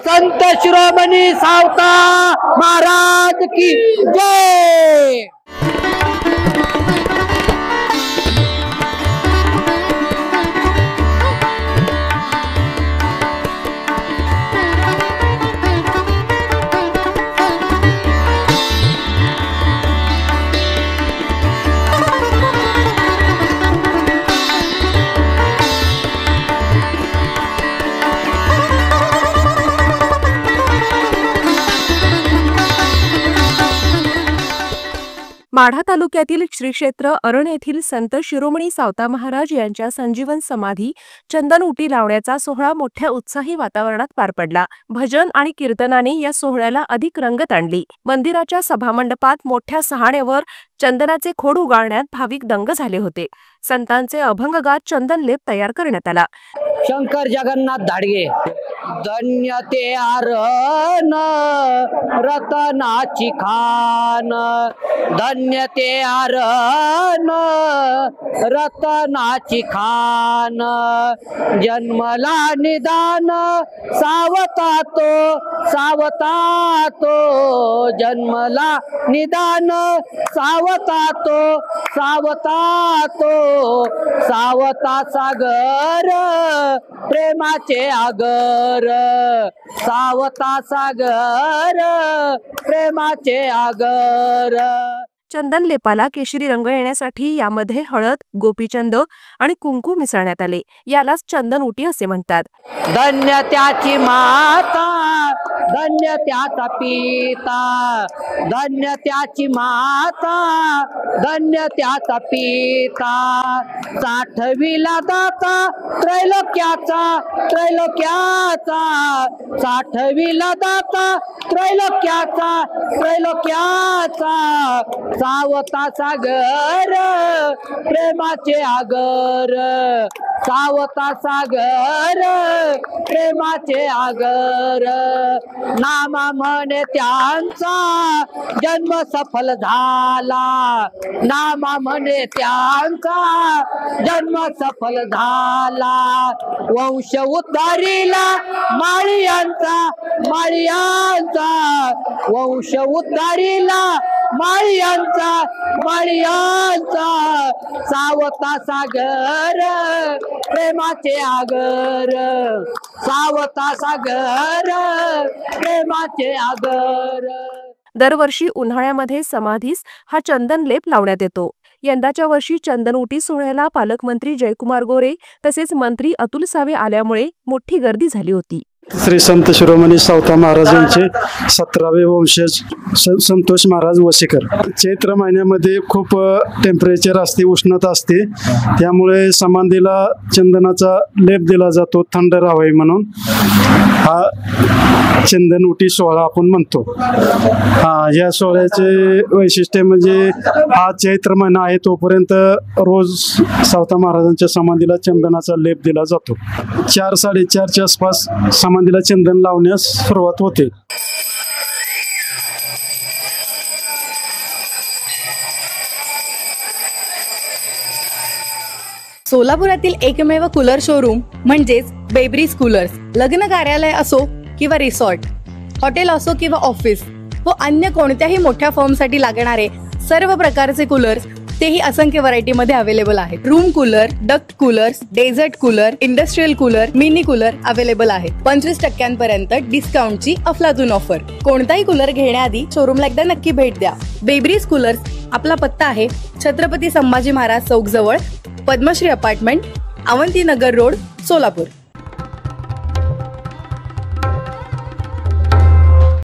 संत शिरोमणी सावता महाराज की जय। माढा तालुक्यातील श्री क्षेत्र अरण येथील संत शिरोमणी सावता महाराज यांच्या संजीवन समाधी चंदन उटी लावण्याचा सोहळा मोठ्या उत्साही वातावरणात पार पडला। भजन आणि कीर्तनाने या सोहळ्याला अधिक रंगत आणली। मंदिराच्या सभामंडपात मोठ्या सहाण्यावर चंदनाचे खोड उगाळण्यात भाविक दंग झाले होते। संतांचे अभंगगात चंदन लेप तयार करण्यात आला। शंकर जगन्नाथ धाडगे। धन्य ते अरण रतनाची खान, धन्य ते अरण रतनाची खान, जन्मला निदान सावता तो, जन्मला निदान सावता तो, सावता सागर प्रेमाचे आगर, सावता सागर प्रेमाचे आगर। चंदन लेपाला केशरी रंग येण्यासाठी यामध्ये हळद, गोपीचंद आणि कुंकू मिसळण्यात आले। यालाच चंदन उटी असे म्हणतात। धन्य त्याची माता, धन्य त्याचा पिता, धन्य त्याची माता, धन्य त्याचा पिता, साठविला दाता त्रैलोक्याचा, साठविला दाता त्रैलोक्याचा, सावता सागर प्रेमाचे आगर, सावता सागर प्रेमाचे आगर। नामा म्हणे त्यांचा जन्म सफल झाला, नामा म्हणे त्यांचा जन्म सफल झाला। वंश उद्धारीला माळियांचा, वंश उद्धारीला माळियांचा, सावता सागर प्रेमाचे आगर, सावता सागर प्रेमाचे आगर। दरवर्षी उन्हाळ्यामध्ये समाधीस हा चंदन लेप लावण्यात येतो। यंदाच्या वर्षी चंदन उटी सोहळ्याला पालकमंत्री जयकुमार गोरे तसेच मंत्री अतुल सावे आल्यामुळे मोठी गर्दी झाली होती। श्री संत शिरोमणी सावता महाराजांचे 17वे वंशज संतोष महाराज वसेकर। चैत्र महिन्यामध्ये खूप टेम्परेचर असते, उष्णता असते, त्यामुळे समाधीला चंदनाचा लेप दिला जातो थंड राहावे म्हणून। हा चंदन उटी सोहळा आपण म्हणतो। या सोहळ्याचे वैशिष्ट्य म्हणजे हा चैत्र महिना आहे तोपर्यंत रोज सावता महाराजांच्या समाधीला चंदनाचा लेप दिला जातो। 4-4:30च्या आसपास समाधीला चंदन लावण्यास सुरुवात होते। सोलापुरातील एकमेव कूलर शोरूम म्हणजेच बेब्रिज कूलर्स। लग्न कार्यालय असो किंवा रिसॉर्ट, हॉटेल असो किंवा ऑफिस व अन्य कोणत्याही मोठ्या फर्मसाठी लागणारे सर्व प्रकारचे कूलर्स तेही असंख्य व्हरायटी मध्ये अवेलेबल आहेत। Room cooler, duct coolers, desert cooler, industrial cooler, mini cooler available आहेत। 25% डिस्काउंटची अफलातून ऑफर। कोणताही कूलर घेण्याआधी शोरूमला एकदा नक्की भेट द्या। बेब्रिज कूलर्स आपला पत्ता आहे छत्रपती संभाजी महाराज चौक जवळ, पद्मश्री अपार्टमेंट, अवंती नगर रोड, सोलापूर।